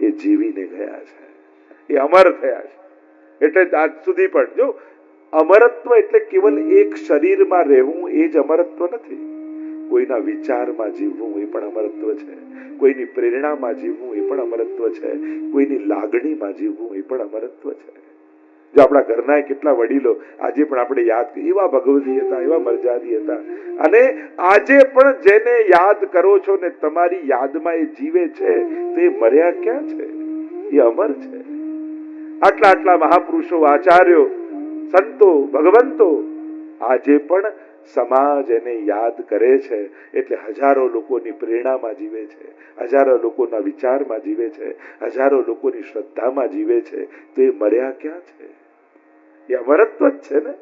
એ જીવીને ગયા છે, એ અમર થયા છે. એટલે આજ સુધી પણ જો અમરત્વ એટલે કેવલ એક શરીરમાં રહેવું એ જ અમરત્વ નથી. કોઈના વિચારમાં જીવવું એ પણ અમરત્વ છે, કોઈની પ્રેરણામાં જીવવું એ પણ અમરત્વ છે, કોઈની લાગણીમાં જીવવું એ પણ અમરત્વ છે. જો આપણા ઘરના કેટલા વડીલો આજે પણ આપણે યાદ કરીએ, એવા ભગવતી હતા, એવા મરજાદી હતા, અને આજે પણ જેને યાદ કરો છો ને તમારી યાદમાં એ જીવે છે, તો એ મર્યા ક્યાં છે? એ અમર છે. આટલા આટલા મહાપુરુષો, આચાર્યો, સંતો, ભગવંતો આજે પણ સમાજ એને યાદ કરે છે. એટલે હજારો લોકોની પ્રેરણામાં જીવે છે, હજારો લોકોના વિચારમાં જીવે છે, હજારો લોકોની શ્રદ્ધામાં જીવે છે. તો એ મર્યા ક્યાં છે? એ અમરત્વ જ છે ને.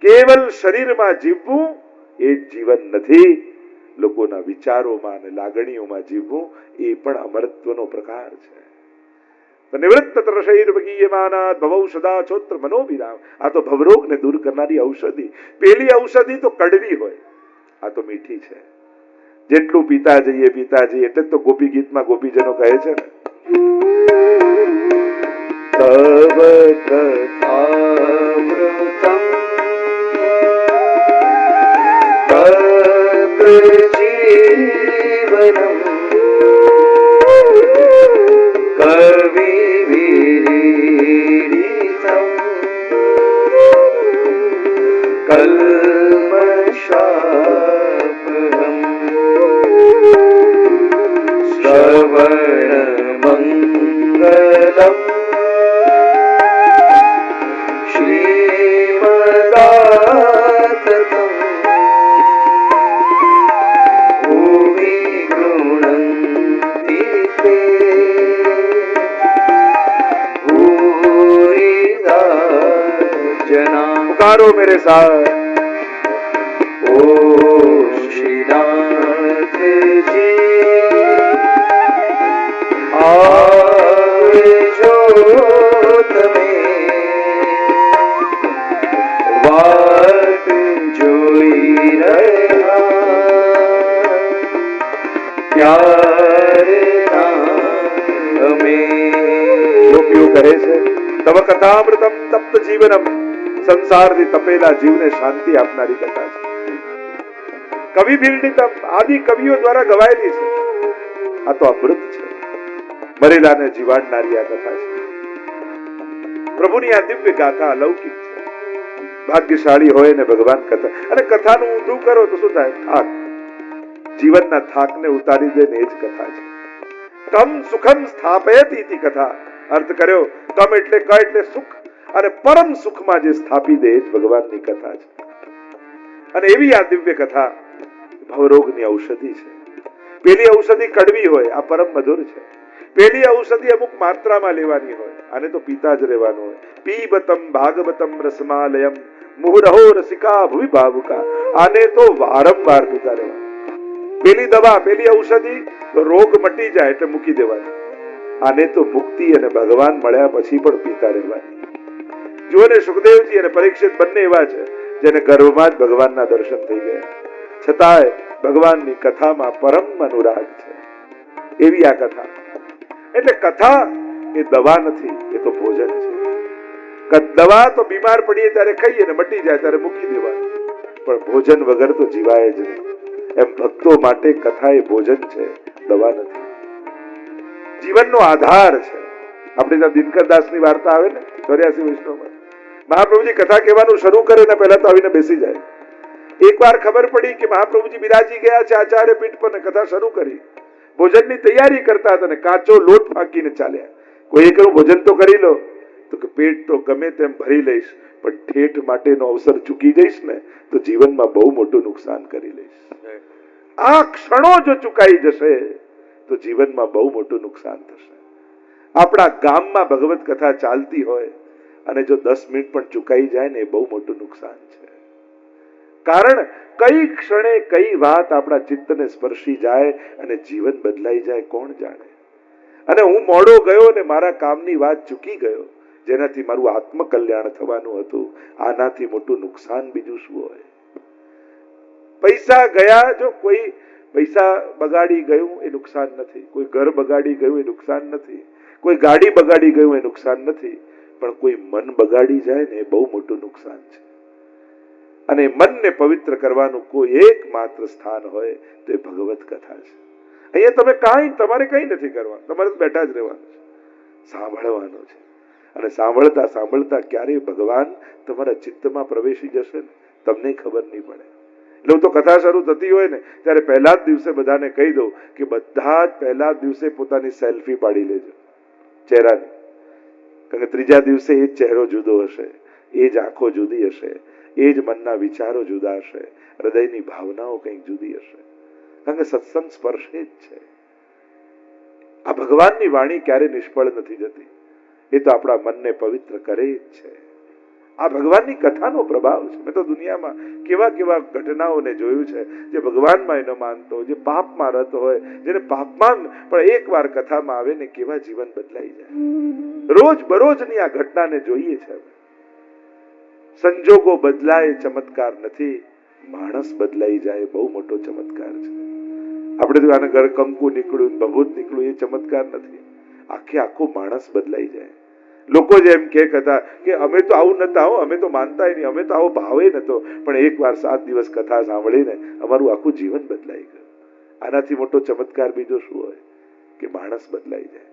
કેવલ શરીરમાં જીવવું એ જીવન નથી. લોકોના વિચારોમાં અને લાગણીઓમાં જીવવું એ પણ અમરત્વનો પ્રકાર છે. નિવૃત્ત તરશૈર્વગીયમાનાદ ભવૌષધા ચોત્ર મનોવિરામ. આ તો ભવરોગને દૂર કરનારી ઔષધિ. પેલી ઔષધિ તો કડવી હોય, આ તો મીઠી છે. જેટલું પીતા જઈએ એટલે તો ગોપી ગીતમાં ગોપીજનો કહે છે ને, તવ કથામૃતમ તત્ર જીવનમ કવિ વિરીડિતમ કલ્મષાપહમ શ્રવણ મંગલમ શ્રીમદાતતમ ભૂમિ ગૃણંતિ તે पुकारो मेरे साथ. ओ श्रीनाथ जी आवજો તમે વાટ જોઈ રહ્યા ક્યારના અમે. ગોપીઓ કહે છે, તવ કથામૃતમ તપ્ત જીવનમ. સંસારથી તપેલા જીવને શાંતિ આપનારી કથા છે. કવિ બિરડિતમ, આદિ કવિઓ દ્વારા ગવાયેલી છે. આ તો અમૃત છે. મરેલાને જીવાડનારી આ કથા છે. પ્રભુની આ દિવ્ય ગાથા અલૌકિક છે. ભાગ્યશાળી હોય ને ભગવાન કથા. અને કથાનું ઊંધું કરો તો શું થાય? થાક. જીવનના થાકને ઉતારી દે ને એ જ કથા છે. તમ સુખમ સ્થાપયતિ ઇતિ કથા. અર્થ કર્યો, તમ એટલે ક એટલે સુખ, અને પરમ સુખમાં જે સ્થાપી દે જ ભગવાનની કથા છે. અને એવી આ દિવ્ય કથા ભવરોગની ઔષધિ છે. પેલી ઔષધિ કડવી હોય, આ પરમ મધુર છે. પેલી ઔષધિ અમુક માત્રામાં લેવાની હોય, આને તો પીતા જ રહેવાનું હોય. પીબતમ ભાગવતમ રસમાલયમ મુહુરહો રસિકા ભુવિ ભાવુકા. આને તો વારંવાર પીતા રહેવાનું. પેલી દવા, પેલી ઔષધિ તો રોગ મટી જાય એટલે મૂકી દેવાની. આને તો મુક્તિ અને ભગવાન મળ્યા પછી પણ પીતા રહેવાની. જુઓ ને, સુખદેવજી અને પરીક્ષિત બંને એવા છે જેને ગર્ભમાં જ ભગવાનના દર્શન થઈ ગયા, છતાંય ભગવાનની કથામાં પરમ અનુરાગ છે. એવી આ કથા. એટલે કથા એ દવા નથી, એ તો ભોજન છે. દવા તો બીમાર પડીએ ત્યારે ખાઈએ ને મટી જાય ત્યારે મૂકી દેવાની, પણ ભોજન વગર તો જીવાય જ નહીં. એમ ભક્તો માટે કથા એ ભોજન છે, દવા નથી. જીવનનો આધાર છે. આપણે ત્યાં દિનકરદાસની વાર્તા આવે ને 84 વૈષ્ણવમાં, મહાપ્રભુજી કથા કહેવાનું શરૂ કરે ને પહેલા તો આવીને બેસી જાય. એકવાર ખબર પડી કે મહાપ્રભુજી બિરાજી ગયા છે આચાર્ય પીઠ પર, કથા શરૂ કરી. ભોજનની તૈયારી કરતા હતા ને કાચો લોટ ફાંકીને ચાલ્યા. કોઈ કહ્યું ભોજન તો કરી લો, તો કે પેટ તો ગમે તેમ ભરી લઈશ, પણ ઠેઠ માટેનો અવસર ચૂકી જઈશ ને તો જીવનમાં બહુ મોટું નુકસાન કરી લઈશ. આ ક્ષણો જો ચૂકાઈ જશે તો જીવનમાં બહુ મોટું નુકસાન થશે. આપણા ગામમાં ભગવત કથા ચાલતી હોય અને જો 10 મિનિટ પણ ચૂકાઈ જાય ને એ બહુ મોટું નુકસાન છે. કારણ કઈ ક્ષણે કઈ વાત આપણા ચિત્તને સ્પર્શી જાય અને જીવન બદલાઈ જાય કોણ જાણે. અને હું મોડો ગયો ને મારા કામની વાત ચૂકી ગયો, જેનાથી મારું આત્મકલ્યાણ થવાનું હતું. આનાથી મોટું નુકસાન બીજું શું હોય? પૈસા ગયા, જો કોઈ પૈસા બગાડી ગયું એ નુકસાન નથી, કોઈ ઘર બગાડી ગયું એ નુકસાન નથી, કોઈ ગાડી બગાડી ગયું એ નુકસાન નથી, પણ કોઈ મન બગાડી જાય ને એ બહુ મોટું નુકસાન છે. અને મનને પવિત્ર કરવાનું કોઈ એકમાત્ર સ્થાન હોય તો એ ભગવત કથા છે. અહીંયા તમે તમારે કંઈ નથી કરવાનું, તમારે બેઠા જ રહેવાનું છે, સાંભળવાનું છે. અને સાંભળતા સાંભળતા ક્યારેય ભગવાન તમારા ચિત્તમાં પ્રવેશી જશે ને તમને ખબર નહીં પડે. એટલે હું તો કથા શરૂ થતી હોય ને ત્યારે પહેલા જ દિવસે બધાને કહી દઉં કે બધા જ પહેલા જ દિવસે પોતાની સેલ્ફી પાડી લેજો ચહેરાની, કારણ કે ત્રીજા દિવસે એ જ ચહેરો જુદો હશે, એ જ આંખો જુદી હશે, એ જ મનના વિચારો જુદા હશે, હૃદયની ભાવનાઓ કંઈક જુદી હશે, કારણ કે સત્સંગ સ્પર્શે જ છે. આ ભગવાનની વાણી ક્યારે નિષ્ફળ નથી જતી, એ તો આપણા મનને પવિત્ર કરે જ છે. આ ભગવાનની કથાનો પ્રભાવ છે. મેં તો દુનિયામાં કેવા કેવા ઘટનાઓને જોયું છે, જે ભગવાનમાં ન માનતો, જે પાપમાં રત હોય, જેને પાપમાં પણ એકવાર કથામાં આવે ને કેવા જીવન બદલાઈ જાય. રોજ બરોજની આ ઘટનાને જોઈએ છે. સંજોગો બદલાય ચમત્કાર નથી, માણસ બદલાઈ જાય બહુ મોટો ચમત્કાર છે. આપણે તો આને ઘર કંકુ નીકળ્યું, ભભૂત નીકળ્યું એ ચમત્કાર નથી, આખો માણસ બદલાઈ જાય. લોકો જે એમ કહેતા કે અમે તો આવું નતા હો, અમે તો માનતા નહીં, અમે તો આવો ભાવે નતો, પણ એકવાર 7 દિવસ કથા સાંભળીને અમારું આખું જીવન બદલાઈ ગયું. આનાથી મોટો ચમત્કાર બીજો શું હોય કે માણસ બદલાઈ જાય.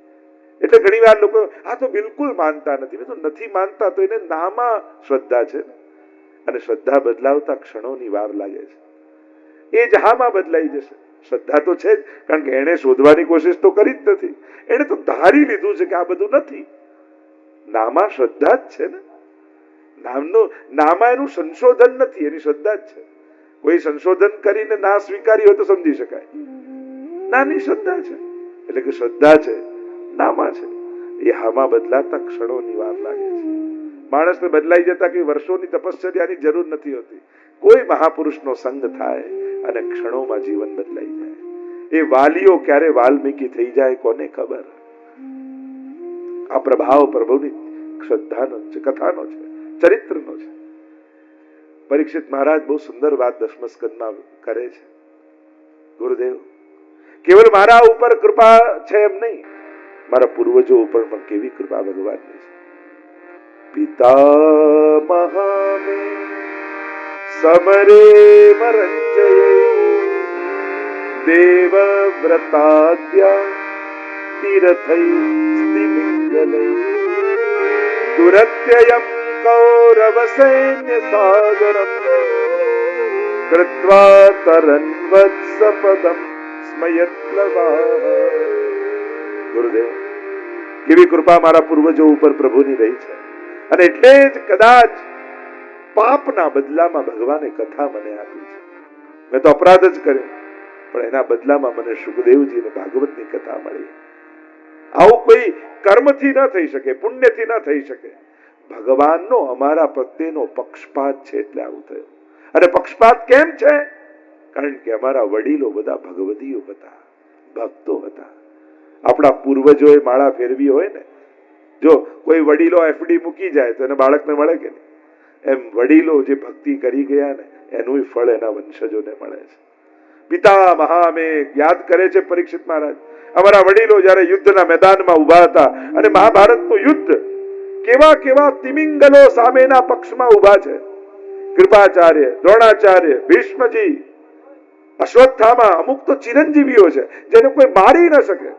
એટલે ઘણી વાર લોકો આ તો બિલકુલ માનતા નથી. મેં તો નથી માનતા, તો એને નામાં શ્રદ્ધા છે ને, અને શ્રદ્ધા બદલાવતા ક્ષણોની વાર લાગે છે. એ જ હામાં બદલાઈ જશે. શ્રદ્ધા તો છે જ, કારણ કે એને શોધવાની કોશિશ તો કરી જ નથી, એને તો ધારી લીધું છે કે આ બધું નથી. નામાં શ્રદ્ધા જ છે ને, નામાં એનું સંશોધન નથી, એની શ્રદ્ધા જ છે. કોઈ સંશોધન કરીને ના સ્વીકારી હોય તો સમજી શકાય, નાની શ્રદ્ધા છે. એટલે કે શ્રદ્ધા છે, નામાં છે, એ હામાં બદલાતા ક્ષણોની વાર લાગે છે. માણસને બદલાઈ જતા કે વર્ષોની તપશ્ચર્યાની જરૂર નથી હોતી. કોઈ મહાપુરુષનો સંગ થાય અને ક્ષણોમાં જીવન બદલાઈ જાય. એ વાલીઓ ક્યારે વાલ્મીકી થઈ જાય કોને ખબર. આ પ્રભાવ પ્રભુની શ્રદ્ધાનો છે, કથાનો છે, ચરિત્રનો છે. પરીક્ષિત મહારાજ બહુ સુંદર વાત 10મા સ્કંદમાં કરે છે. ગુરુદેવ, કેવલ મારા ઉપર કૃપા છે એમ નહીં, મારા પૂર્વજો ઉપર પણ કેવી કૃપા ભગવાનની છે. પિતા મહામે સમરે મરંજય દેવ વ્રતાદ્યા તીર્થૈ સ્તિમિંગલૈ દુરત્યયં કૌરવ સૈન્ય સાગરમ કૃત્વા તરન્વત્સપદમ સ્મયત્લવા. ગુરુદેવ, કેવી કૃપા મારા પૂર્વજો ઉપર પ્રભુની રહી છે, અને એટલે જ કદાચ પાપના બદલામાં ભગવાને કથા મને આપી છે. મેં તો અપરાધ જ કર્યો, પણ એના બદલામાં મને સુખદેવજી અને ભાગવતની કથા મળી. આવું કોઈ કર્મથી ન થઈ શકે, પુણ્યથી ન થઈ શકે. ભગવાનનો અમારા પ્રત્યેનો પક્ષપાત છે, એટલે આવું થયું. અને પક્ષપાત કેમ છે? કારણ કે અમારા વડીલો બધા ભગવદીઓ હતા, ભક્તો હતા. આપણા પૂર્વજોએ માળા ફેરવી હોય ને, જો કોઈ વડીલો એફડી મૂકી જાય તો એને બાળકને મળે કે નહીં, એમ વડીલો જે ભક્તિ કરી ગયા ને એનું ફળ એના વંશજોને મળે છે. પિતા મહામે યાદ કરે છે પરીક્ષિત મહારાજ, અમારા વડીલો જયારે યુદ્ધના મેદાનમાં ઉભા હતા અને મહાભારતનું યુદ્ધ, કેવા કેવા તિમિંગલો સામેના પક્ષમાં ઉભા છે. કૃપાચાર્ય, દ્રોણાચાર્ય, ભીષ્મજી, અશ્વત્થામા, અમુક તો ચિરંજીવીઓ છે જેને કોઈ મારી ન શકે.